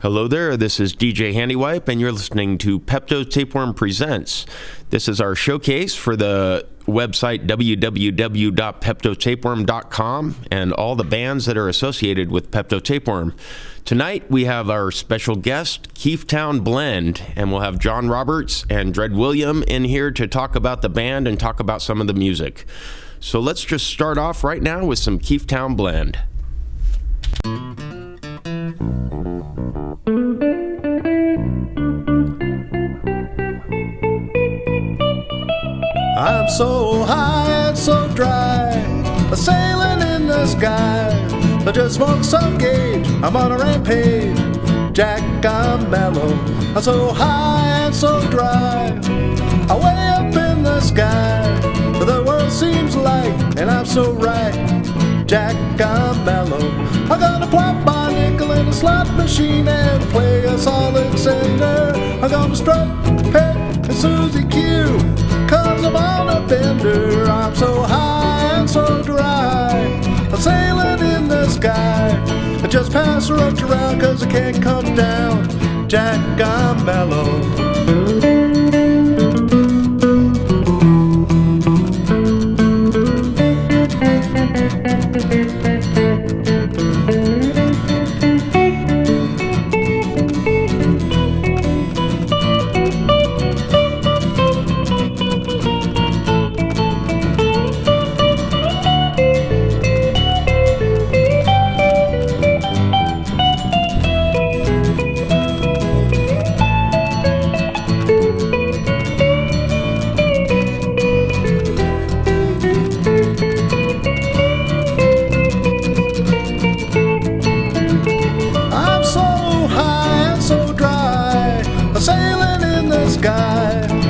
Hello there, this is DJ Handywipe, and you're listening to PeptoTapewormPresents. This is our showcase for the website www.PeptoTapeworm.com and all the bands that are associated with PeptoTapeworm. Tonight we have our special guest, Keeftowne Blend, and we'll have John Roberts and Dred William in here to talk about the band and talk about some of the music. So let's just start off right now with some Keeftowne Blend. I'm so high and so dry, sailing in the sky. I just smoked some gauge, I'm on a rampage. Jack, I'm mellow. I'm so high and so dry, way up in the sky. The world seems light and I'm so right. Jack, I'm mellow. I'm gonna plop my nickel in a slot machine and play a solid cinder. I'm gonna strut, peck, and Susie Q, 'cause I'm on a bender. I'm so high and so dry, I'm sailing in the sky. I just pass her up around 'cause I can't come down. Jack, I'm mellow.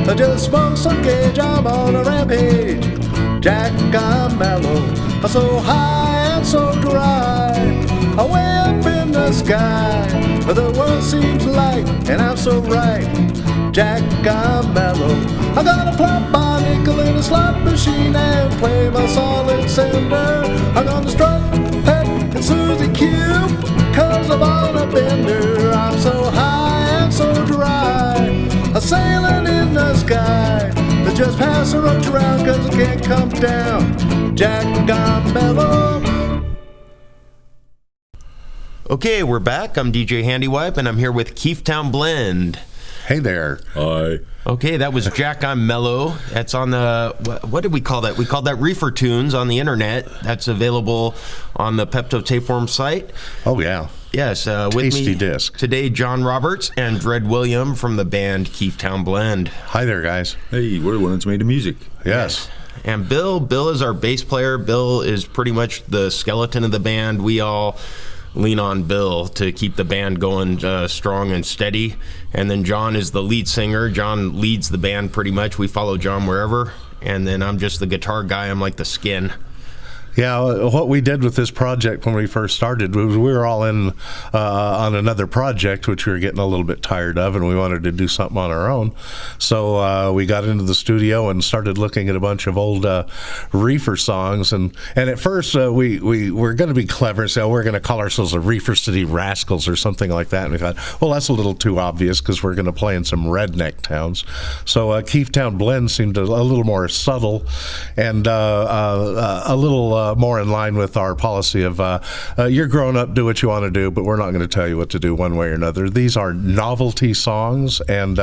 I just smoked some gauge, I'm on a rampage. Jack, I'm mellow. I'm so high and so dry, way up in the sky. The world seems light and I'm so right. Jack, I'm mellow. I'm gonna plop my nickel in a slot machine and play my solid cinder. I'm gonna strut, peck, and Susie Q, 'cause I'm on a bender. I'm so high and so dry, I'm sailing in the sky. I just pass her up around 'cause I can't come down. Jack, I'm mellow. Okay, we're back. I'm DJ Handywipe, and I'm here with Keeftowne Blend. Hey there. Hi. Okay, that was Jack, I'm Mellow. That's on the, what did we call that? We called that Reefer Tunes on the internet. That's available on the PeptoTapeworm site. Oh, yeah. Yes, with Tasty me disc. today, John Roberts and Dred William from the band Keeftowne Blend. Hi there, guys. Hey, we're the ones that made the music. Yes. And Bill is our bass player. Bill is pretty much the skeleton of the band. We all lean on Bill to keep the band going strong and steady. And then John is the lead singer. John leads the band pretty much. We follow John wherever. And then I'm just the guitar guy. I'm like the skin. Yeah, what we did with this project when we first started was we were all in on another project, which we were getting a little bit tired of, and we wanted to do something on our own. So we got into the studio and started looking at a bunch of old Reefer songs. And at first we were going to be clever and say, oh, we're going to call ourselves the Reefer City Rascals or something like that. And we thought, well, that's a little too obvious because we're going to play in some redneck towns. So Keeftowne Blend seemed a little more subtle and a little more in line with our policy of you're grown up, do what you want to do, but we're not going to tell you what to do one way or another. These are novelty songs, and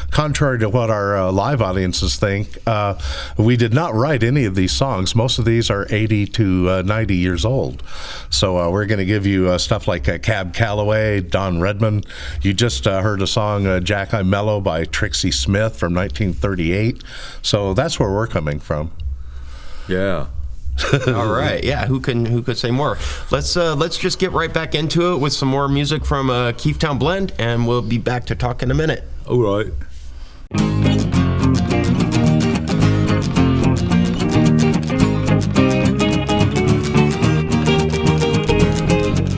contrary to what our live audiences think, we did not write any of these songs. Most of these are 80 to 90 years old. So we're going to give you stuff like Cab Calloway, Don Redman. You just heard a song, Jack, I'm Mellow by Trixie Smith from 1938. So that's where we're coming from. Yeah. All right, yeah. Who could say more? Let's just get right back into it with some more music from Keeftowne Blend, and we'll be back to talk in a minute. All right.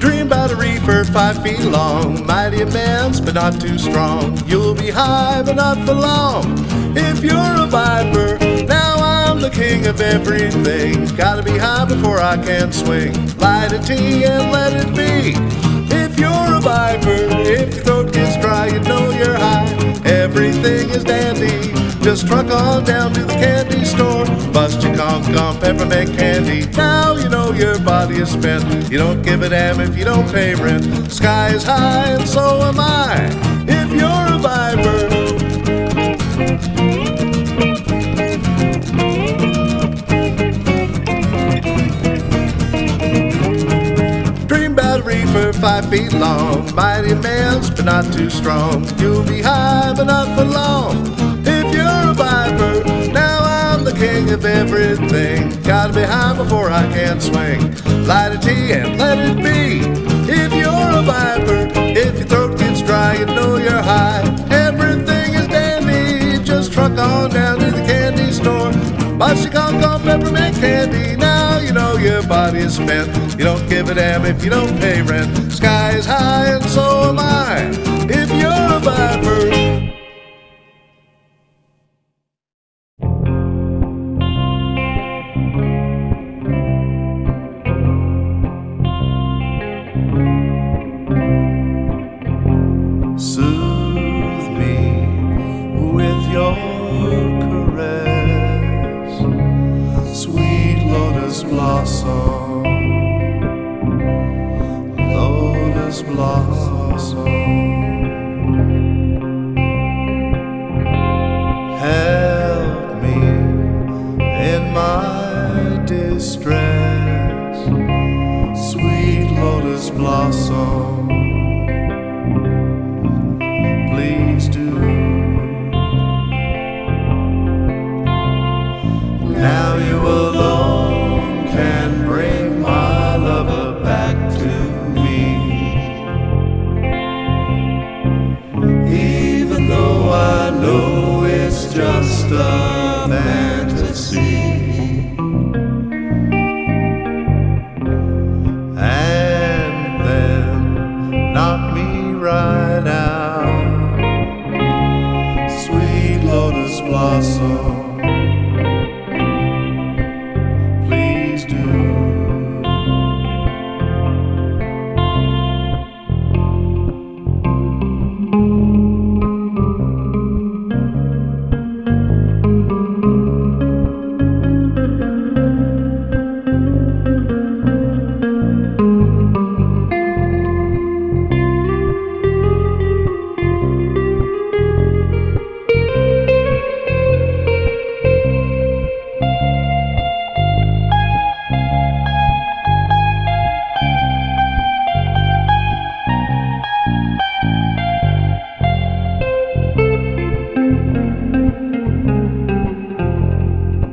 Dream about a reefer 5 feet long, mighty immense but not too strong. You'll be high but not for long if you're a viper. Now I'm the king of everything. Gotta be high before I can swing. Light a tea and let it be. If you're a viper, if on down to the candy store. Bust your conch on peppermint candy. Now you know your body is spent. You don't give a damn if you don't pay rent. Sky is high and so am I, if you're a viper. For 5 feet long, mighty man's but not too strong. You'll be high but not for long, if you're a viper. Now I'm the king of everything. Gotta be high before I can swing. Light a tea and let it be, if you're a viper. If your throat gets dry, you know you're high. Everything is dandy, just truck on down to the candy store. Bust your conch on peppermint candy. Now you know your body is spent. You don't give a damn if you don't pay rent. Sky is high and so am I, if you're a viper. Soothe me with your caress, sweet lotus blossom, lotus blossom. Help me in my distress, sweet lotus blossom. Please do. Now you alone can bring my lover back to me, even though I know it's just a fantasy. And then knock me right out, sweet lotus blossom. Please do.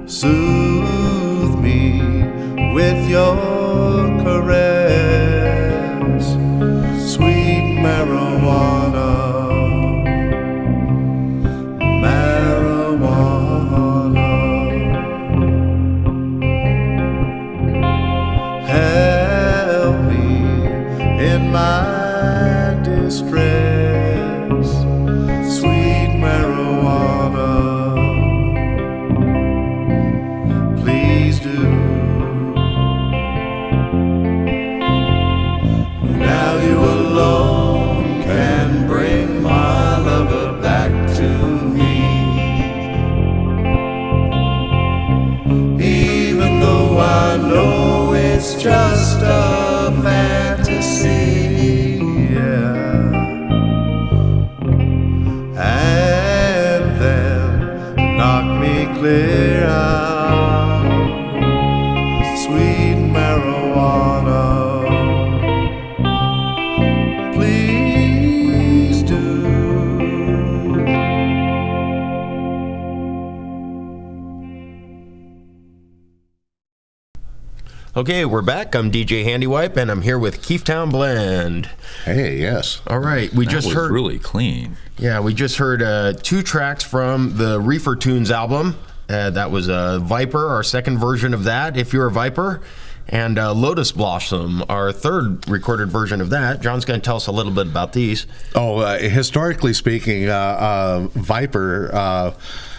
Soothe me with your caress, sweet marijuana, marijuana. Help me in my distress, sweet marijuana. Please do. Now you alone can bring my lover back to me, even though I know it's just a fantasy. Yeah. And then knock me clear out, sweet marijuana. Please do. Okay, we're back. I'm DJ Handywipe, and I'm here with Keeftowne Blend. Hey, yes. All right, we That just was heard. really clean. Yeah, we just heard 2 tracks from the Reefer Tunes album. That was Viper, our second version of that, If You're a Viper, and Lotus Blossom, our third recorded version of that. John's going to tell us a little bit about these. Historically speaking, Viper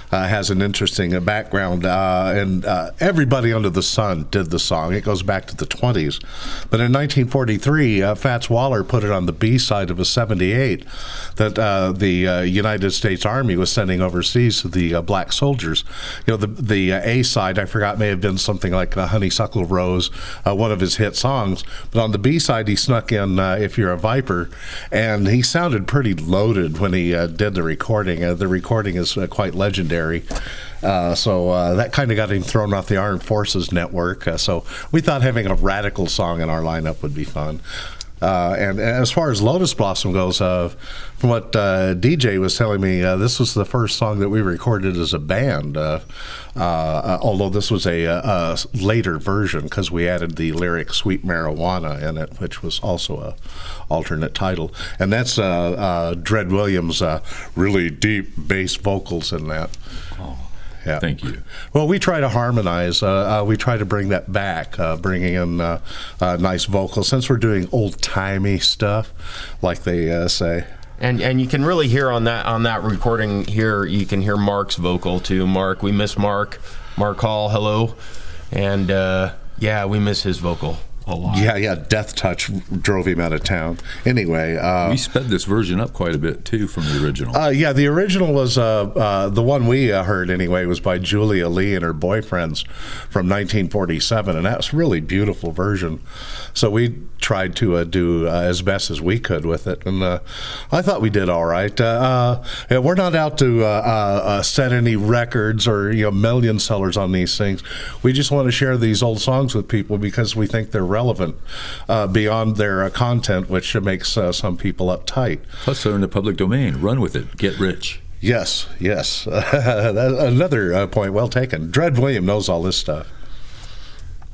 has an interesting background, and everybody under the sun did the song. It goes back to the 20s. But in 1943, Fats Waller put it on the B side of a 78 that the United States Army was sending overseas to the black soldiers. The A side, I forgot, may have been something like Honeysuckle Rose, one of his hit songs. But on the B side, he snuck in If You're a Viper, and he sounded pretty loaded when he did the recording. The recording is quite legendary. So that kind of got him thrown off the Armed Forces Network. So we thought having a radical song in our lineup would be fun. And as far as Lotus Blossom goes, from what DJ was telling me, this was the first song that we recorded as a band, although this was a later version because we added the lyric Sweet Marijuana in it, which was also a alternate title. And that's Dread Williams' really deep bass vocals in that. Oh. Yeah. Thank you. Well, we try to harmonize. We try to bring that back, bringing in nice vocals, since we're doing old-timey stuff, like they say. And you can really hear on that recording here, you can hear Mark's vocal too. Mark, we miss Mark Hall, hello. And yeah, we miss his vocal a lot. Yeah, Death Touch drove him out of town. Anyway, we sped this version up quite a bit too from the original. Yeah, the original was the one we heard anyway was by Julia Lee and her boyfriends from 1947, and that was a really beautiful version. So we tried to do as best as we could with it, and I thought we did all right. We're not out to set any records or million sellers on these things. We just want to share these old songs with people because we think they're relevant beyond their content, which makes some people uptight. Plus, they're in the public domain. Run with it. Get rich. Yes. That's another point well taken. Dread William knows all this stuff.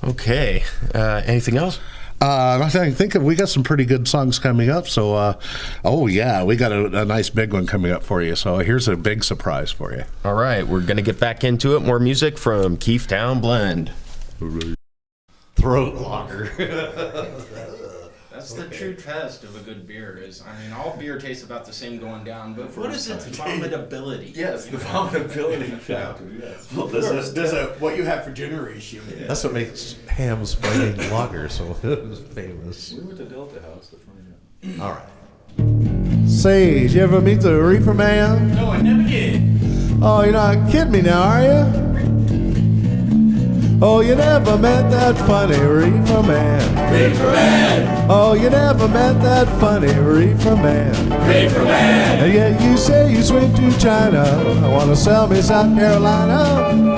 Okay. Anything else? I think we got some pretty good songs coming up. So, we got a nice big one coming up for you. So here's a big surprise for you. All right, we're gonna get back into it. More music from Keeftowne Blend. Hooray. Throat lager. That's the true test of a good beer. All beer tastes about the same going down, but what is its vomitability? Yes, the vomitability factor. Yes. Well, this is what you have for dinner ratio. Yeah. That's what makes Ham's Fighting Lager so famous. We went to Delta House to find out. All right. Say, did you ever meet the Reefer Man? No, I never did. Oh, you're not kidding me now, are you? Oh, you never met that funny Reefer Man. Reefer Man. Oh, you never met that funny Reefer Man. Reefer Man. And yet you say you swim to China. I want to sell me South Carolina.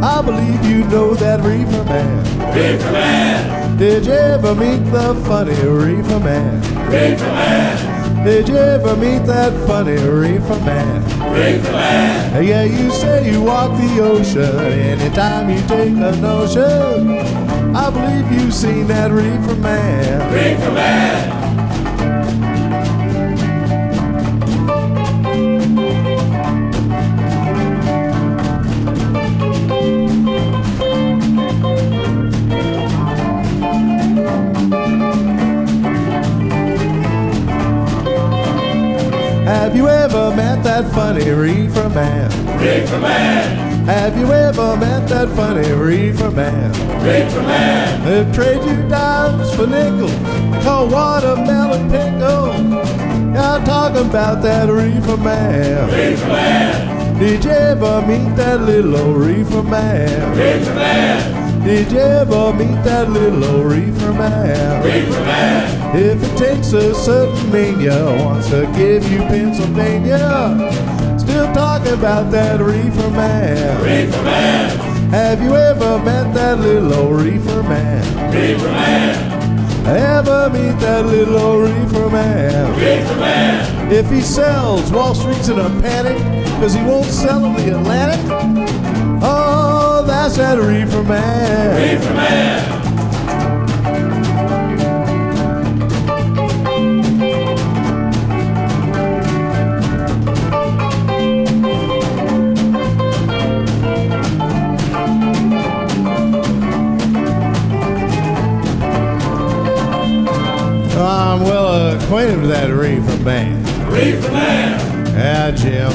I believe you know that Reefer Man. Reefer Man. Did you ever meet the funny Reefer Man? Reefer Man. Did you ever meet that funny Reefer Man? Reefer Man. And yeah, you say you walk the ocean anytime you take a notion. I believe you've seen that Reefer Man. Reefer Man. Have you ever met that funny Reefer Man? Reefer Man. Have you ever met that funny Reefer Man? Reefer Man. They'll trade you dimes for nickels, call watermelon pickle. I'm talking about that Reefer Man. Reefer Man. Did you ever meet that little old Reefer Man? Reefer Man. Did you ever meet that little old Reefer Man? Reefer Man. If it takes a certain mania, wants to give you Pennsylvania. Still talking about that Reefer Man. Reefer Man. Have you ever met that little old Reefer Man? Reefer Man. Ever meet that little old Reefer Man? Reefer Man. If he sells, Wall Street's in a panic, cause he won't sell them the Atlantic. Oh, that's that Reefer Man. Reefer Man. I'm well acquainted with that Reefer Man. Reefer Man. Yeah, Jim,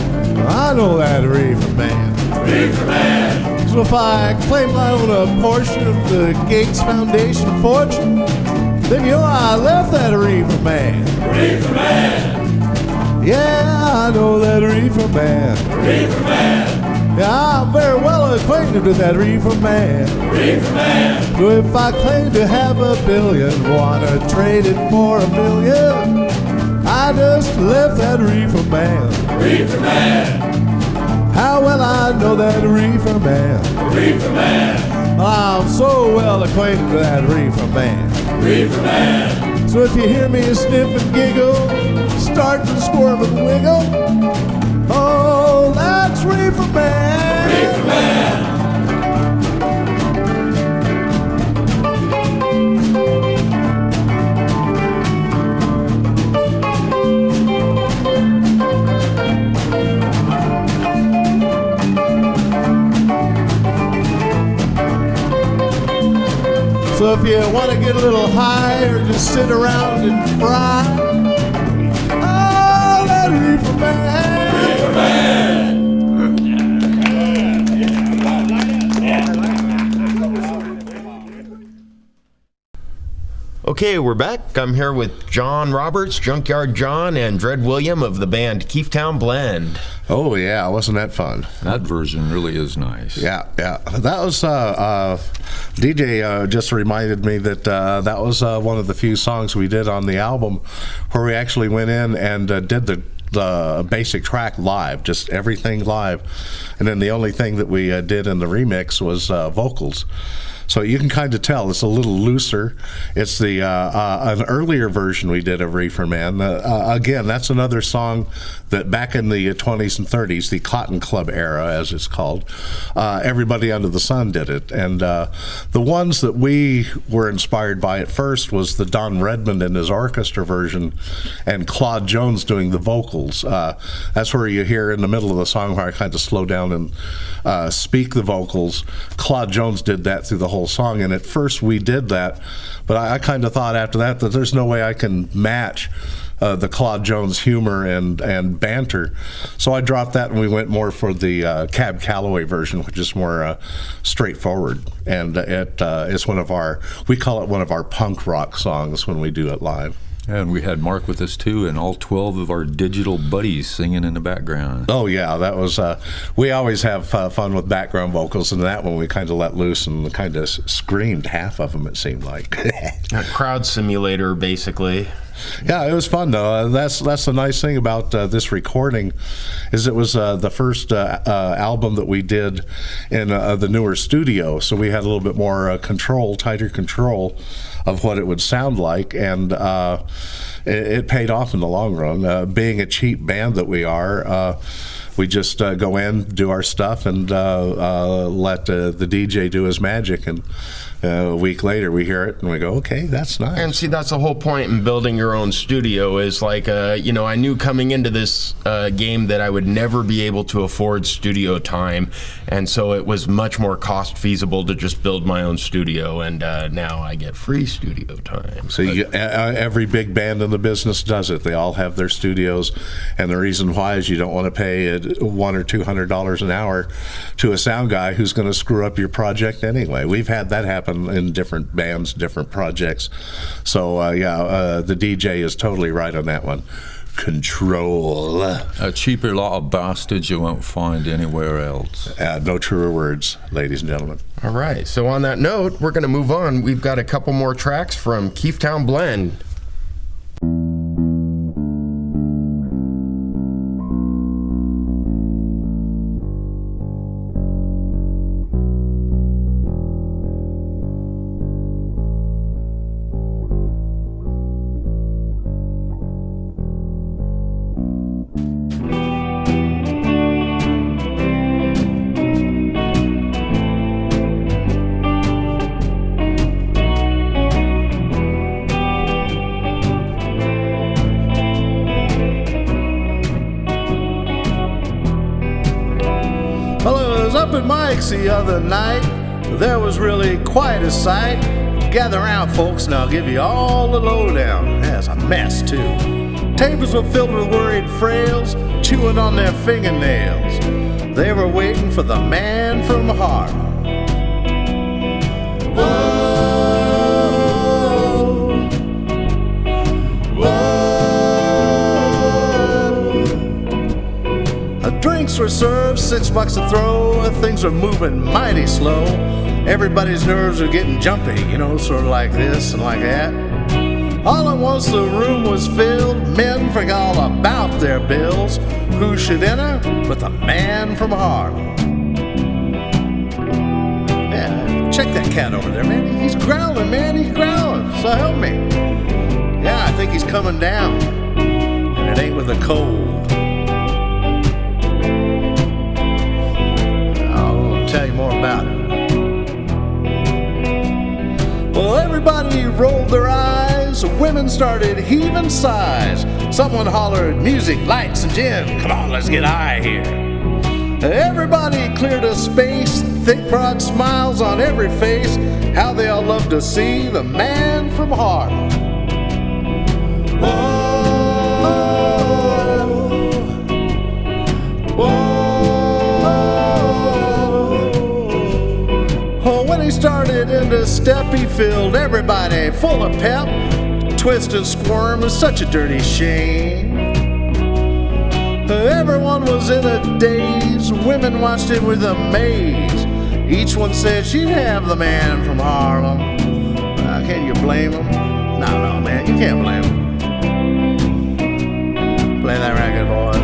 I know that reefer man. Reefer man. So if I claim I own a portion of the Gates Foundation fortune, then you know I left that reefer man. Reefer man. Yeah, I know that reefer man. Reefer man. Yeah, I'm very well acquainted with that reefer man. Reefer man. So if I claim to have $1 billion, wanna trade it for $1 million, I just left that reefer man. Reefer man. How well I know that reefer man. Reefer man. I'm so well acquainted with that reefer man. Reefer man. So if you hear me sniff and giggle, start to squirm and wiggle, oh, that's reefer man. Reefer man. So if you want to get a little high or just sit around and fry, oh, that reefer man. Reefer man. Okay, we're back. I'm here with John Roberts, Junkyard John, and Dred William of the band Keeftowne Blend. Oh yeah, wasn't that fun? That version really is nice. Yeah. That was DJ just reminded me that that was one of the few songs we did on the album where we actually went in and did the basic track live, just everything live, and then the only thing that we did in the remix was vocals. So you can kind of tell it's a little looser. It's the an earlier version we did of Reefer Man. Again, that's another song that back in the 20s and 30s, the Cotton Club era, as it's called, everybody under the sun did it. And the ones that we were inspired by at first was the Don Redmond and his orchestra version, and Claude Jones doing the vocals. That's where you hear in the middle of the song where I kind of slow down and speak the vocals. Claude Jones did that through the whole song, and at first we did that, but I kind of thought after that there's no way I can match the Claude Jones humor and banter, so I dropped that and we went more for the Cab Calloway version, which is more straightforward, and it's we call it one of our punk rock songs when we do it live. And we had Mark with us too, and all 12 of our digital buddies singing in the background. Oh yeah, that was, we always have fun with background vocals, and that one we kind of let loose and kind of screamed, half of them it seemed like. A crowd simulator, basically. Yeah, it was fun though. That's the nice thing about this recording, is it was the first album that we did in the newer studio, so we had a little bit more tighter control of what it would sound like, and it paid off in the long run. Being a cheap band that we are, we just go in, do our stuff, and let the DJ do his magic, and a week later we hear it and we go, okay, that's nice. And see, that's the whole point in building your own studio, is like, I knew coming into this game that I would never be able to afford studio time, and so it was much more cost feasible to just build my own studio, and now I get free studio time. So every big band in the business does it. They all have their studios, and the reason why is you don't want to pay $100 or $200 an hour to a sound guy who's going to screw up your project anyway. We've had that happen in different bands, different projects. So the DJ is totally right on that one. Control. A cheaper lot of bastards you won't find anywhere else. No truer words, ladies and gentlemen. All right, so on that note, we're going to move on. We've got a couple more tracks from Keeftowne Blend. Up at Mike's the other night, there was really quite a sight. Gather around, folks, and I'll give you all the lowdown. That's a mess, too. Tables were filled with worried frails, chewing on their fingernails. They were waiting for the man from Harlem. Whoa, whoa. Drinks were served, $6 a throw. Things were moving mighty slow. Everybody's nerves were getting jumpy, you know, sort of like this and like that. All at once the room was filled. Men forgot all about their bills. Who should enter but the man from Harlem? Yeah, check that cat over there, man. He's growling, man. He's growling. So help me. Yeah, I think he's coming down. And it ain't with a cold. I'll tell you more about it. Well, everybody rolled their eyes. Women started heaving sighs. Someone hollered, music, lights, and gin. Come on, let's get high here. Everybody cleared a space. Thick, broad smiles on every face. How they all love to see the man from Harlem. Whoa, whoa. Oh, when he started into step, he filled everybody full of pep. Twist and squirm was such a dirty shame. Everyone was in a daze. Women watched him with amaze. Each one said she'd have the man from Harlem. Can you blame him? No, man, you can't blame him. Play that record, boys.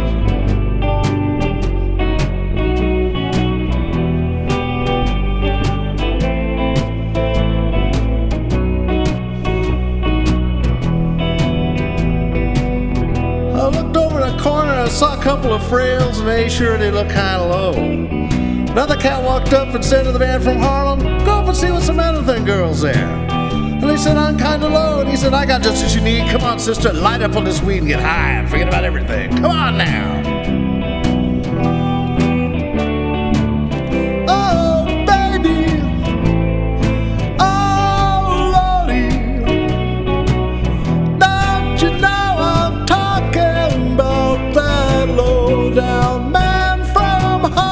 Corner, I saw a couple of frails, and they sure did look kind of low. Another cat walked up and said to the man from Harlem, "Go up and see what's the matter with them girls there." And they said, "I'm kind of low." And he said, "I got just what you need. Come on, sister, light up on this weed and get high and forget about everything. Come on now." Oh, baby. Oh, Lordy. Don't you know I'm talking about that low-down man from Harlem?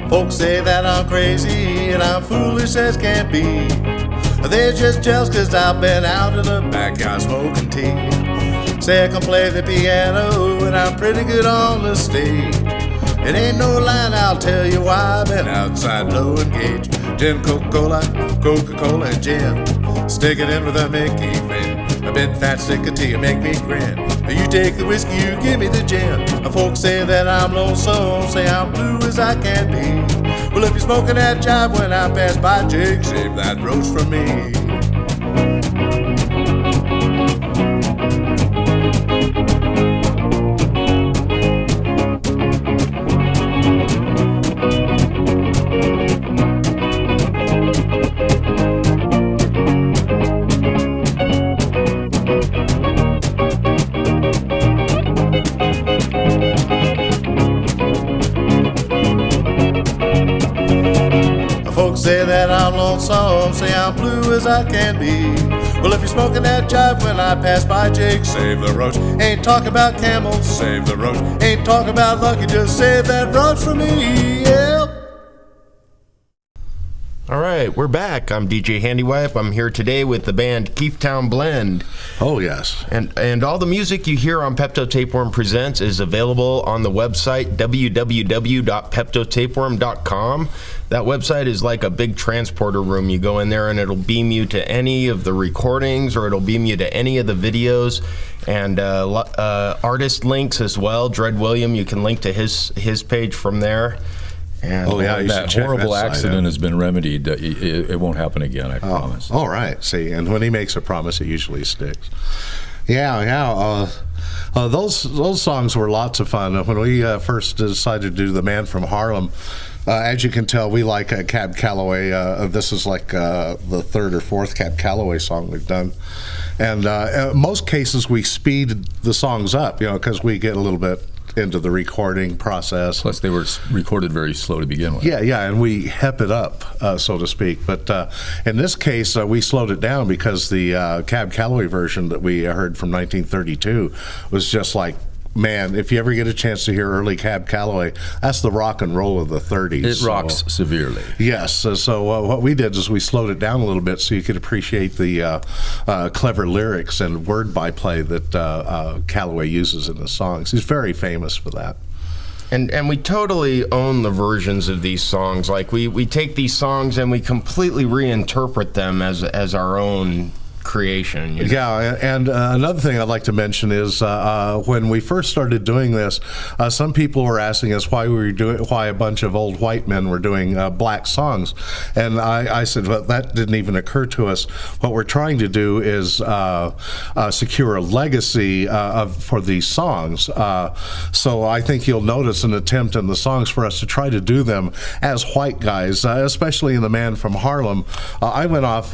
Folks say that I'm crazy and I'm foolish as can be. They're just jealous 'cause I've been out in the backyard smoking tea. Say I can play the piano and I'm pretty good on the stage. It ain't no line, I'll tell you why I've been outside blowing gauge. Gin, Coca-Cola, Coca-Cola and gin. Stick it in with a Mickey fin. A bit fat stick of tea and make me grin. You take the whiskey, you give me the gin. Folks say that I'm lonesome, say I'm blue as I can be. Well, if you're smoking that jive when I pass by, Jake, save that roach from me. Say that I'm lonesome, say I'm blue as I can be. Well, if you're smoking that jive when I pass by, Jake, save the roach. Ain't talking about camels, save the roach. Ain't talking about lucky, just save that roach for me, yeah. All right, we're back. I'm DJ Handywipe. I'm here today with the band Keeftowne Blend. Oh, yes. And all the music you hear on PeptoTapeworm Presents is available on the website www.PeptoTapeworm.com. That website is like a big transporter room. You go in there and it'll beam you to any of the recordings, or it'll beam you to any of the videos, and artist links as well. Dread William, you can link to his page from there. And that horrible accident has been remedied. It won't happen again, I promise. All right. See, and when he makes a promise, it usually sticks. Yeah. Those songs were lots of fun. When we first decided to do The Man from Harlem, As you can tell, we like Cab Calloway. This is like the third or fourth Cab Calloway song we've done. And most cases, we speed the songs up, because we get a little bit into the recording process. Plus, they were recorded very slow to begin with. Yeah, and we hep it up, so to speak. But in this case, we slowed it down because the Cab Calloway version that we heard from 1932 was just like, man, if you ever get a chance to hear early Cab Calloway, that's the rock and roll of the 30s. It rocks severely. Yes. So what we did is we slowed it down a little bit so you could appreciate the clever lyrics and word byplay that Calloway uses in the songs. He's very famous for that. And we totally own the versions of these songs. Like we take these songs and we completely reinterpret them as our own creation. Yeah, and another thing I'd like to mention is when we first started doing this, some people were asking us why a bunch of old white men were doing black songs, and I said, well, that didn't even occur to us. What we're trying to do is secure a legacy for these songs. So I think you'll notice an attempt in the songs for us to try to do them as white guys, especially in The Man from Harlem. I went off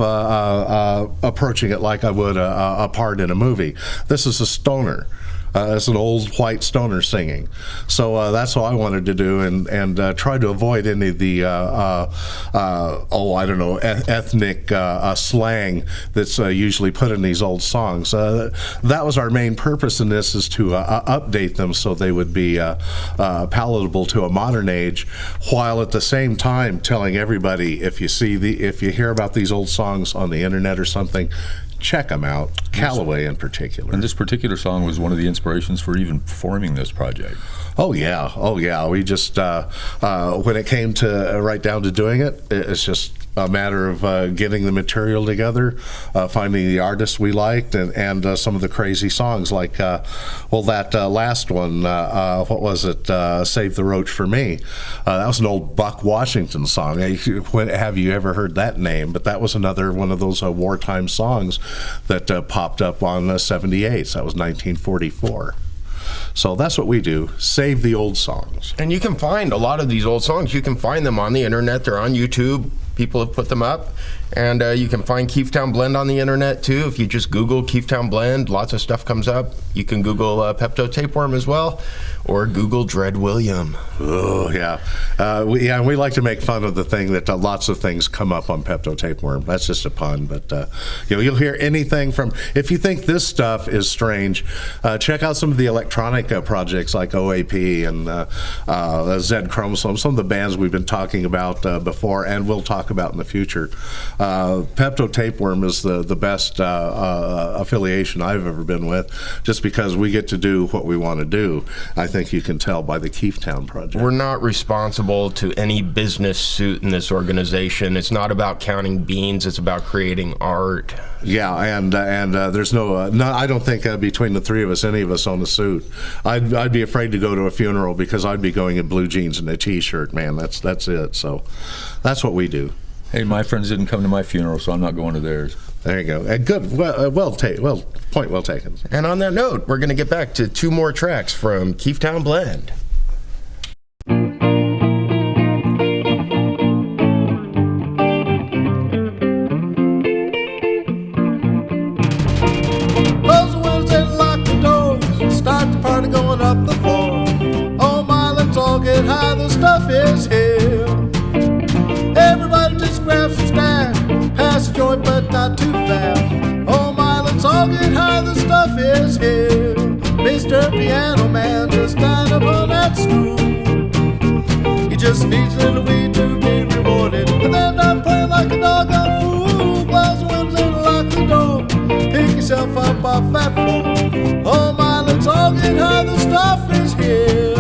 approaching it like I would a part in a movie. This is a stoner. It's an old white stoner singing. So that's what I wanted to do, and try to avoid any of the, ethnic slang that's usually put in these old songs. That was our main purpose in this, is to update them so they would be palatable to a modern age, while at the same time telling everybody, if you hear about these old songs on the internet or something, check them out, Calloway in particular. And this particular song was one of the inspirations for even forming this project. Oh yeah. We just when it came to right down to doing it, it's just a matter of getting the material together, finding the artists we liked, and some of the crazy songs like that last one. What was it? Save the Roach for Me. That was an old Buck Washington song. Have you ever heard that name? But that was another one of those wartime songs that popped up on 78. That was 1944. So that's what we do, save the old songs. And you can find a lot of these old songs. You can find them on the internet. They're on YouTube. People have put them up. And you can find Keeftowne Blend on the internet too. If you just Google Keeftowne Blend, lots of stuff comes up. You can Google PeptoTapeworm as well, or Google Dread William. Oh yeah, we like to make fun of the thing that lots of things come up on PeptoTapeworm. That's just a pun, but you'll hear anything from. If you think this stuff is strange, check out some of the electronic projects like OAP and Z Chromosome. Some of the bands we've been talking about before, and we'll talk about in the future. PeptoTapeworm is the best affiliation I've ever been with, just because we get to do what we want to do. I think you can tell by the Keeftowne project. We're not responsible to any business suit in this organization. It's not about counting beans. It's about creating art. Yeah, and there's no, I don't think between the three of us, any of us own a suit. I'd be afraid to go to a funeral because I'd be going in blue jeans and a T-shirt. Man, that's it. So that's what we do. Hey, my friends didn't come to my funeral, so I'm not going to theirs. There you go. And good. Point well taken. And on that note, we're going to get back to two more tracks from Keeftowne Blend. Close the windows and lock the doors. Start the party going up the floor. Oh my, let's all get high. The stuff is here. Everybody just grab some stash. Pass the joint, but not too fast. Oh my, let's all get high. The stuff is here. Mr. Piano Man, just stand up on that stool. He just needs a little weed to be rewarded. And then I'm playing like a doggone fool. Close the windows and lock the door. Pick yourself up off that floor. Oh my, let's all get high. The stuff is here.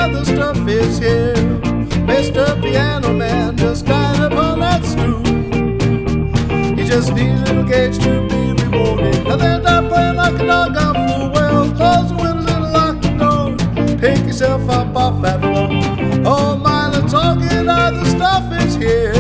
how the stuff is here. Mr. Piano Man just died upon that stool. He just needs a little gauge to be remoted, and then start playing like a dog out full well. Close the windows and lock the door. Pick yourself up off that floor. Oh my, let's all get out, the stuff is here.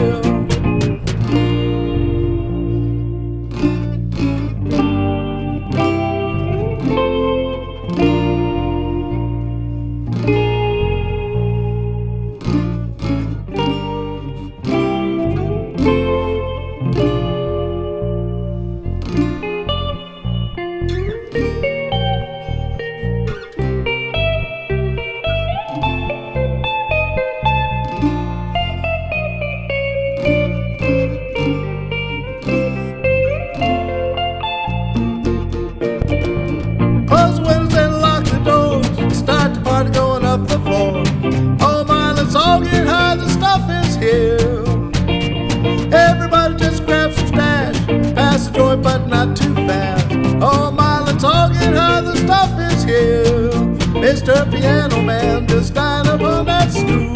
Mr. Piano Man just died upon that stool.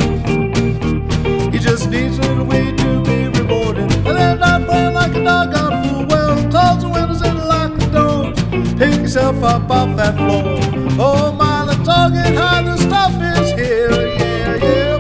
He just needs a little weed to be rewarded, and then not playing like a dog out full well. Close the windows and lock the door. Pick yourself up off that floor. Oh my, let's all get high, the stuff is here. Yeah, yeah.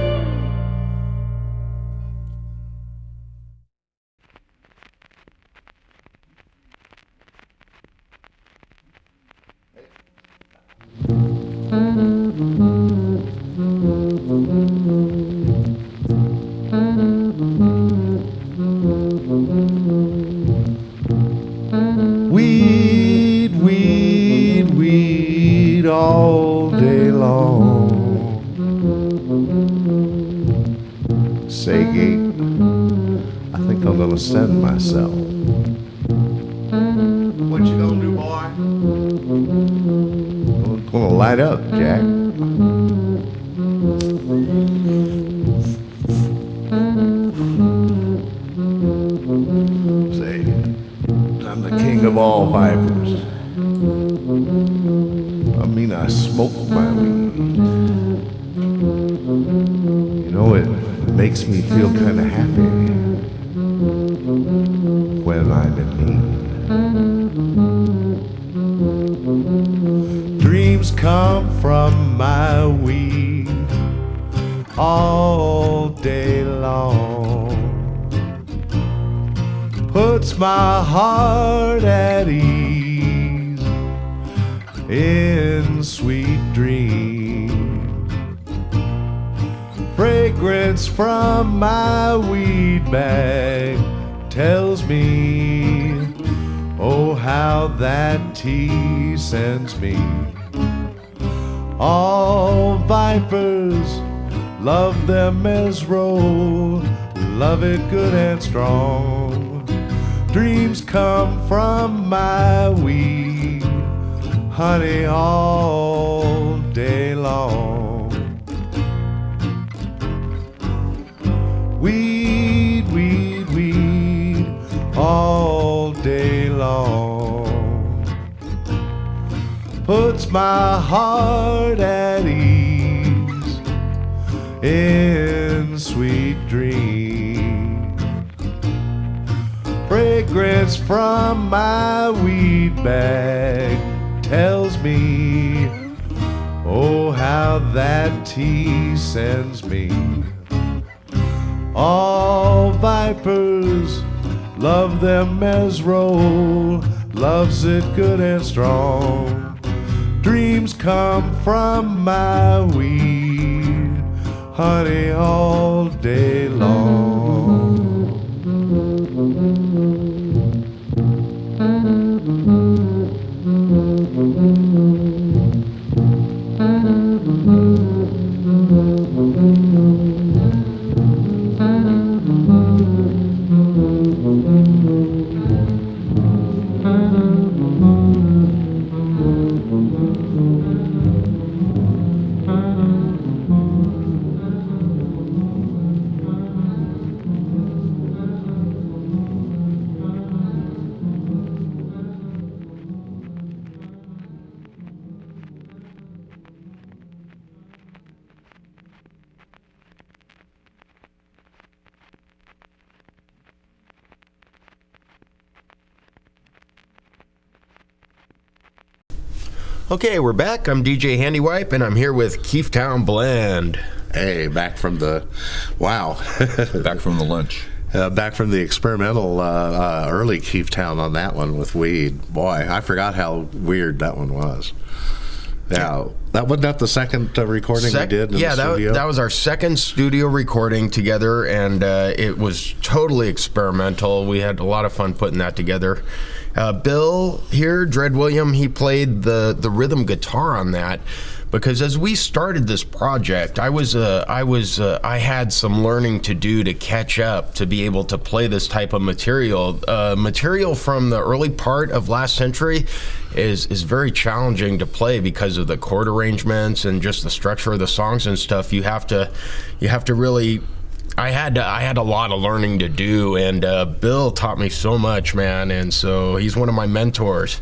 Weed, weed, weed all day long. Say, Gate, I think I'm gonna send myself. What you gonna do, boy? I'm gonna light up, Jack. Say, I'm the king of all vipers. I mean, I smoke my weed. You know, it makes me feel kind of happy when I'm in need. Dreams come from my weed all day long. Puts my heart at ease in sweet dreams. Fragrance from my weed bag tells me, oh, how that tea sends me. All vipers love their mesro, love it good and strong. Dreams come from my weed, honey, all day long. Weed, weed, weed, all day long. Puts my heart at ease in sweet dreams. Fragrance from my weed bag tells me, oh, how that tea sends me. All vipers love their mesro, loves it good and strong. Dreams come from my weed, honey, all day long. Okay, we're back. I'm DJ Handywipe, and I'm here with Keeftowne Blend. Hey, back from the Back from the lunch. back from the experimental early Keeftowne on that one with weed. Boy, I forgot how weird that one was. Yeah, that wasn't that the second recording we did in the studio? That was our second studio recording together, and it was totally experimental. We had a lot of fun putting that together. Bill here, Dread William, he played the rhythm guitar on that, because as we started this project, I had some learning to do to catch up to be able to play this type of material. Material from the early part of last century is very challenging to play because of the chord arrangements and just the structure of the songs and stuff. You have to really. I had a lot of learning to do, and Bill taught me so much, man, and so he's one of my mentors.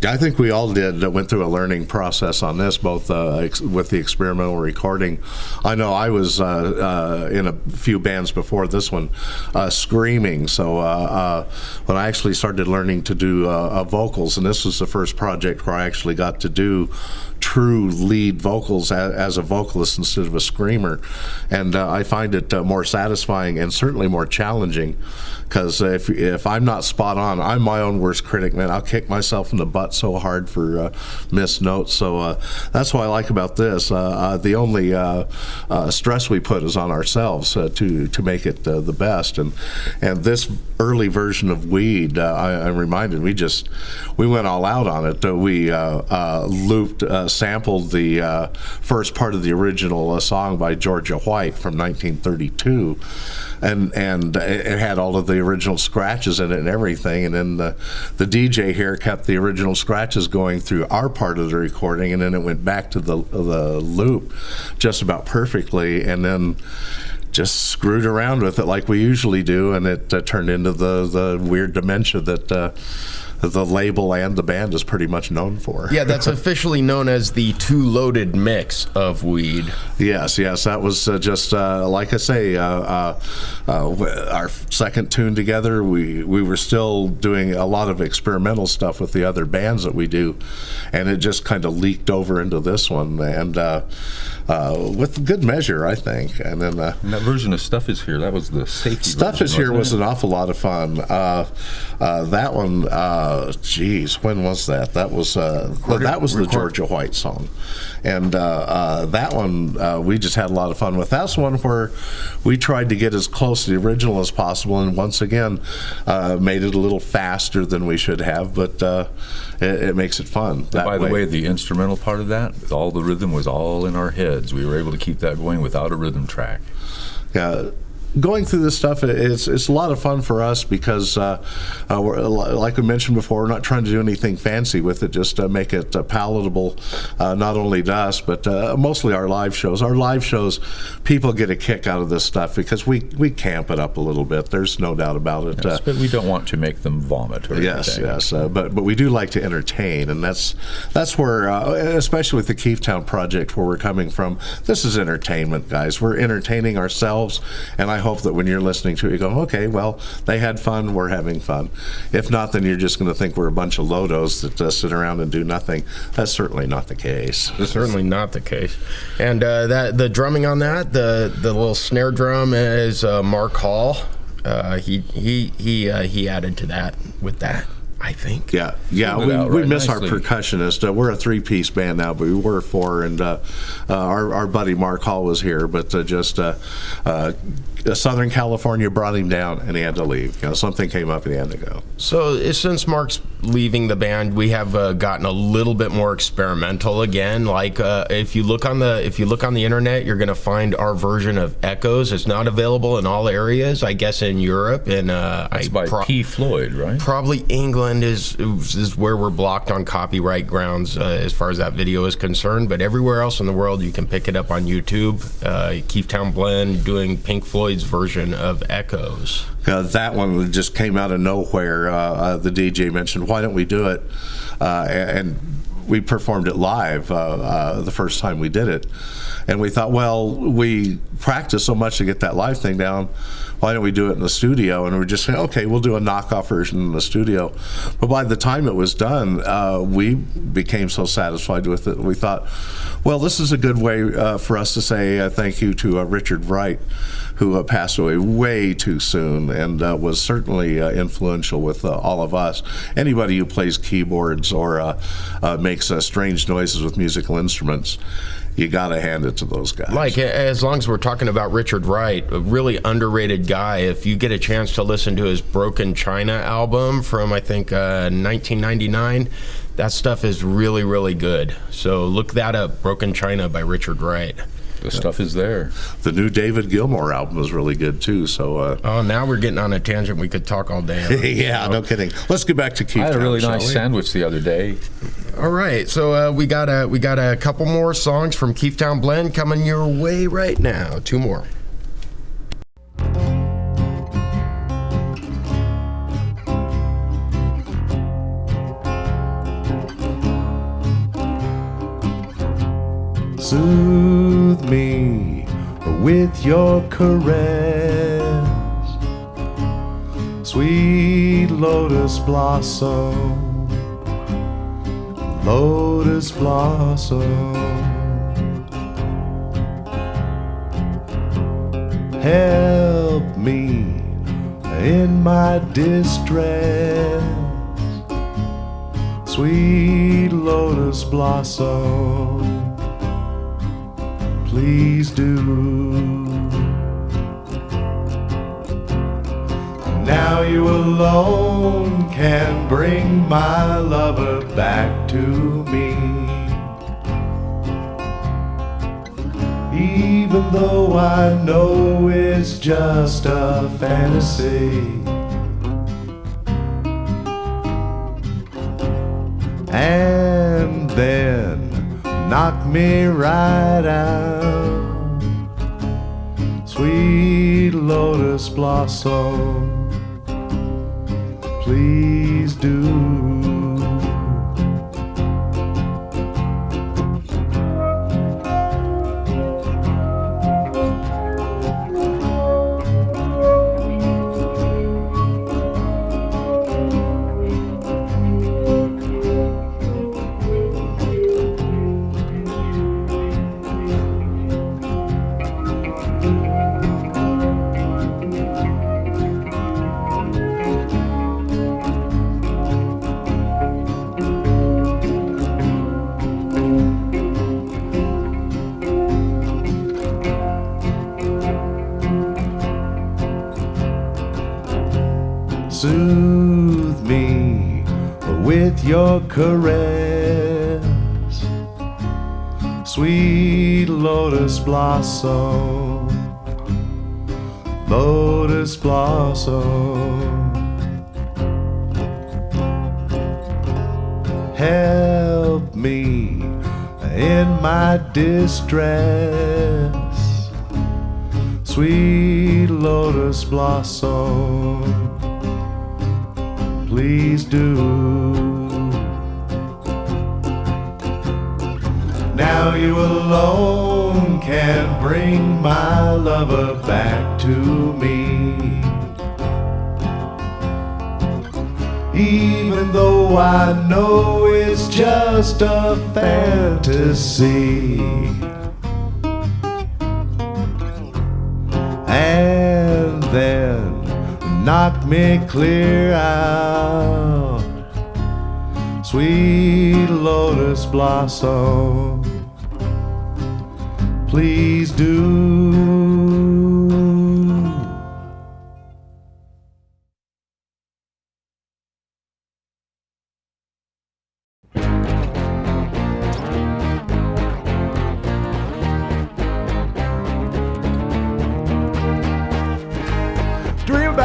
I think we all did went through a learning process on this, both with the experimental recording. I know I was in a few bands before this one, screaming. So when I actually started learning to do vocals, and this was the first project where I actually got to do true lead vocals as a vocalist instead of a screamer, and I find it more satisfying and certainly more challenging, because if I'm not spot on, I'm my own worst critic, man. I'll kick myself in the butt so hard for missed notes. So that's what I like about this. The only stress we put is on ourselves to make it the best. And this early version of Weed, I'm reminded, we went all out on it. We looped, sampled the first part of the original song by Georgia White from 1932. And it had all of the original scratches in it and everything, and then the DJ here kept the original scratches going through our part of the recording, and then it went back to the loop just about perfectly, and then just screwed around with it like we usually do, and it turned into the weird dementia that the label and the band is pretty much known for. Yeah, that's officially known as the Too Loaded mix of Weed. Yes, that was just like I say, our second tune together. We were still doing a lot of experimental stuff with the other bands that we do, and it just kind of leaked over into this one, and with good measure, I think. And then and that version of Stuff Is Here, that was the safety Stuff version, Is Here was wasn't an awful lot of fun. That one, geez, when was that? That was the Georgia White song, and that one we just had a lot of fun with. That's one where we tried to get as close to the original as possible, and once again made it a little faster than we should have, but it makes it fun. By the way, the instrumental part of that, all the rhythm was all in our heads. We were able to keep that going without a rhythm track. Yeah. Going through this stuff, it's a lot of fun for us because, like we mentioned before, we're not trying to do anything fancy with it, just make it palatable, not only to us, but mostly our live shows. Our live shows, people get a kick out of this stuff because we camp it up a little bit. There's no doubt about it. Yes, but we don't want to make them vomit or anything. Yes, but we do like to entertain, and that's where, especially with the Keeftowne project, where we're coming from, this is entertainment, guys. We're entertaining ourselves, and I hope that when you're listening to it, you go, okay, well, they had fun, we're having fun. If not, then you're just going to think we're a bunch of lodos that sit around and do nothing. That's certainly not the case. That's certainly not the case. And the drumming on that, the little snare drum is Mark Hall. He added to that with that, I think. Yeah. We miss our percussionist. We're a three-piece band now, but we were four, and our buddy Mark Hall was here, but Southern California brought him down, and he had to leave. Something came up, and he had to go. So since Mark's leaving the band, we have gotten a little bit more experimental again. Like if you look on the internet, you're going to find our version of Echoes. It's not available in all areas. I guess in Europe, and it's by P. Floyd, right? Probably England is where we're blocked on copyright grounds as far as that video is concerned. But everywhere else in the world, you can pick it up on YouTube. Keeftowne Blend doing Pink Floyd's version of Echoes. That one just came out of nowhere. The DJ mentioned, why don't we do it? And we performed it live the first time we did it, and we thought, well, we practiced so much to get that live thing down. Why don't we do it in the studio? And we just say, okay, we'll do a knockoff version in the studio. But by the time it was done, we became so satisfied with it. We thought, well, this is a good way for us to say thank you to Richard Wright, who passed away way too soon and was certainly influential with all of us. Anybody who plays keyboards or makes strange noises with musical instruments, you got to hand it to those guys. Like, as long as we're talking about Richard Wright, a really underrated guy, if you get a chance to listen to his Broken China album from, I think, 1999, that stuff is really, really good. So look that up, Broken China by Richard Wright. The stuff is there. The new David Gilmour album is really good, too. So, oh, now we're getting on a tangent we could talk all day on. Yeah, no kidding. Let's get back to Keeftowne. I had a really shall nice we? sandwich the other day. All right, so we got a couple more songs from Keeftowne Blend coming your way right now. 2 more. Soothe me with your caress, sweet lotus blossom, lotus blossom. Help me in my distress, sweet lotus blossom. Please do. Now you alone can bring my lover back to me, even though I know it's just a fantasy. And then knock me right out, sweet lotus blossom. Please do. Soothe me with your caress, sweet lotus blossom, lotus blossom. Help me in my distress, sweet lotus blossom. Please do. Now you alone can bring my lover back to me, even though I know it's just a fantasy. And then knock me clear out, sweet lotus blossom. Please do.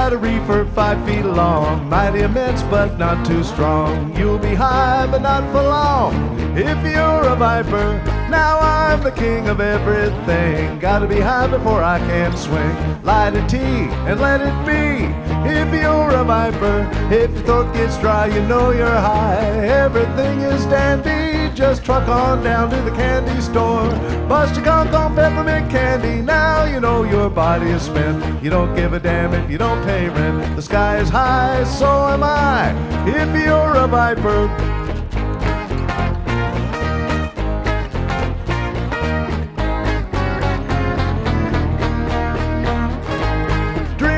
A reefer 5 feet long, mighty immense but not too strong. You'll be high but not for long if you're a viper. Now I'm the king of everything, gotta be high before I can swing. Light a tea and let it be if you're a viper. If your throat gets dry, you know you're high, everything is dandy. just truck on down to the candy store. Bust your conch on peppermint candy. Now you know your body is spent. You don't give a damn if you don't pay rent. The sky is high, so am I. If you're a viper,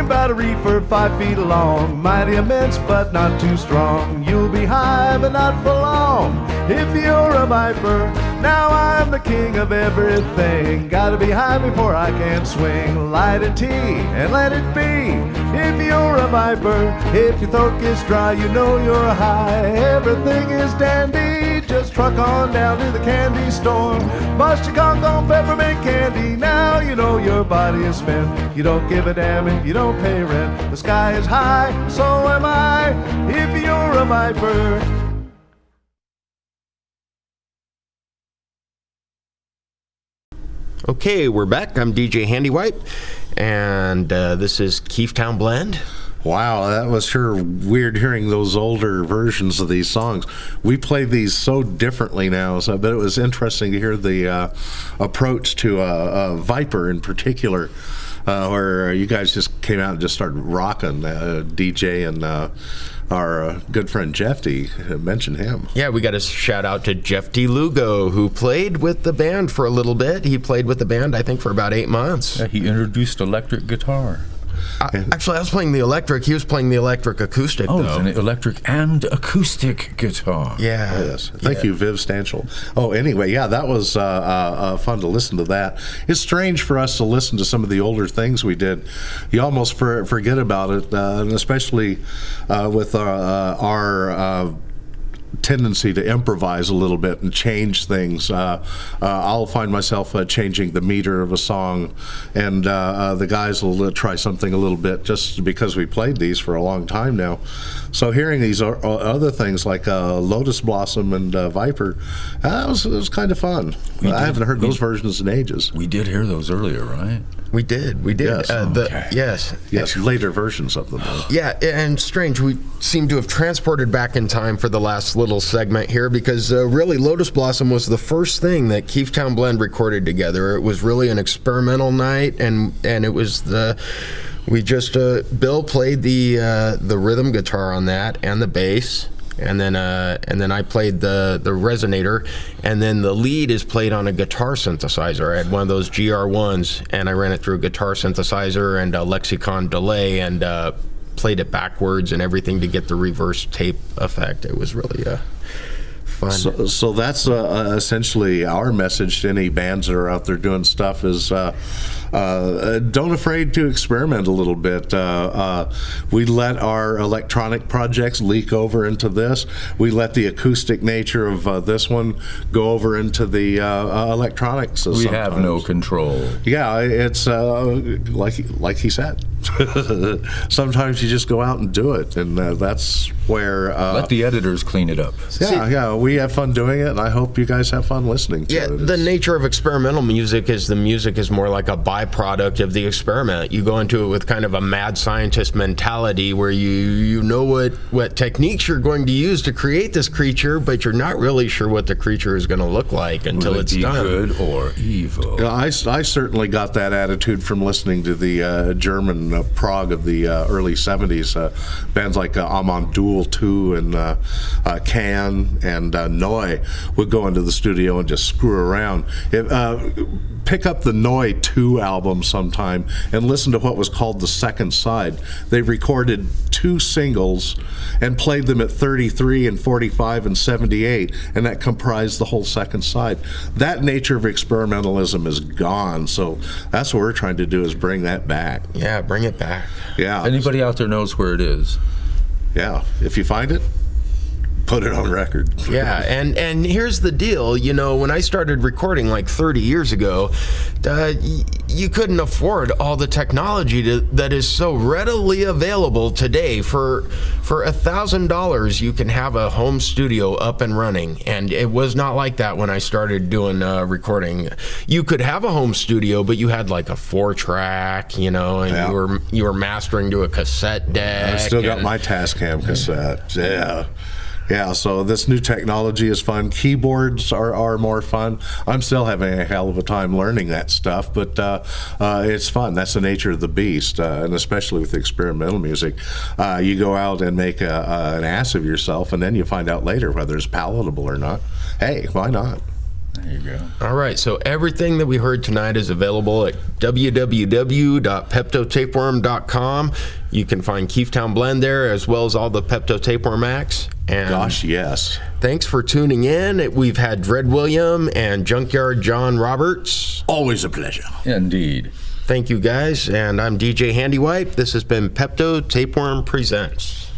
about a reefer 5 feet long, mighty immense but not too strong. You'll be high but not for long if you're a viper. Now I'm the king of everything. Gotta be high before I can swing. Light a tea and let it be. If you're a viper, if your throat gets dry, you know you're high. Everything is dandy. Just truck on down to the candy store. Bust your conch on peppermint candy. Now you know your body is spent. You don't give a damn if you don't pay rent. The sky is high, so am I. If you're a viper. Okay, we're back. I'm DJ Handywipe, and this is Keeftowne Blend. Wow, that was sure weird hearing those older versions of these songs. We play these so differently now, but it was interesting to hear the approach to Viper in particular, where you guys just came out and just started rocking. DJ and our good friend Jefte, mentioned him. Yeah, we got a shout out to Jefte Lugo, who played with the band for a little bit. He played with the band, I think, for about 8 months. Yeah, he introduced electric guitar. Actually, I was playing the electric. He was playing the electric acoustic, though. Oh, it's an electric and acoustic guitar. Yeah. Yes. Thank you, Viv Stanchel. Oh, anyway, yeah, that was fun to listen to that. It's strange for us to listen to some of the older things we did. You almost forget about it, and especially with our tendency to improvise a little bit and change things. I'll find myself changing the meter of a song, and the guys will try something a little bit just because we played these for a long time now. So hearing these other things like Lotus Blossom and Viper, it was kind of fun. I haven't heard those versions in ages. We did hear those earlier, right? We did. Yes. Yes, later versions of them. Yeah, and strange, we seem to have transported back in time for the last little segment here, because really Lotus Blossom was the first thing that Keeftowne Blend recorded together. It was really an experimental night, and it was Bill played the rhythm guitar on that and the bass. And then I played the Resonator, and then the lead is played on a guitar synthesizer. I had one of those GR1s, and I ran it through a guitar synthesizer and a Lexicon delay, and played it backwards and everything to get the reverse tape effect. It was really fun. So that's essentially our message to any bands that are out there doing stuff is don't afraid to experiment a little bit. We let our electronic projects leak over into this. We let the acoustic nature of this one go over into the electronics. We have no control. Yeah, it's like he said. Sometimes you just go out and do it, and that's where let the editors clean it up. Yeah, we have fun doing it, and I hope you guys have fun listening to it. Yeah, the nature of experimental music is the music is more like a byproduct of the experiment. You go into it with kind of a mad scientist mentality, where you know what techniques you're going to use to create this creature, but you're not really sure what the creature is going to look like until it's done. Good or evil? Yeah, I certainly got that attitude from listening to the German prog of the early 70s. Bands like Amandul 2 and Can and Noi would go into the studio and just screw around. Pick up the Noi 2 album sometime and listen to what was called the second side. They recorded 2 singles and played them at 33 and 45 and 78, and that comprised the whole second side. That nature of experimentalism is gone, so that's what we're trying to do, is bring that back. Yeah, bring it back. Yeah. Anybody out there knows where it is? Yeah, if you find it, put it on record. Yeah, and here's the deal. You know, when I started recording like 30 years ago, you couldn't afford all the technology that is so readily available today. For $1,000, you can have a home studio up and running, and it was not like that when I started doing recording. You could have a home studio, but you had like a 4-track, you know, and you were mastering to a cassette deck. I still got my Tascam cassette. Yeah. Yeah, so this new technology is fun. Keyboards are more fun. I'm still having a hell of a time learning that stuff, but it's fun. That's the nature of the beast, and especially with experimental music. You go out and make an ass of yourself, and then you find out later whether it's palatable or not. Hey, why not? There you go. All right, so everything that we heard tonight is available at www.PeptoTapeworm.com. You can find Keeftowne Blend there, as well as all the PeptoTapeworm acts. And Gosh, yes. thanks for tuning in. We've had Dred William and Junkyard John Roberts. Always a pleasure. Indeed. Thank you, guys, and I'm DJ Handywipe. This has been PeptoTapeworm Presents.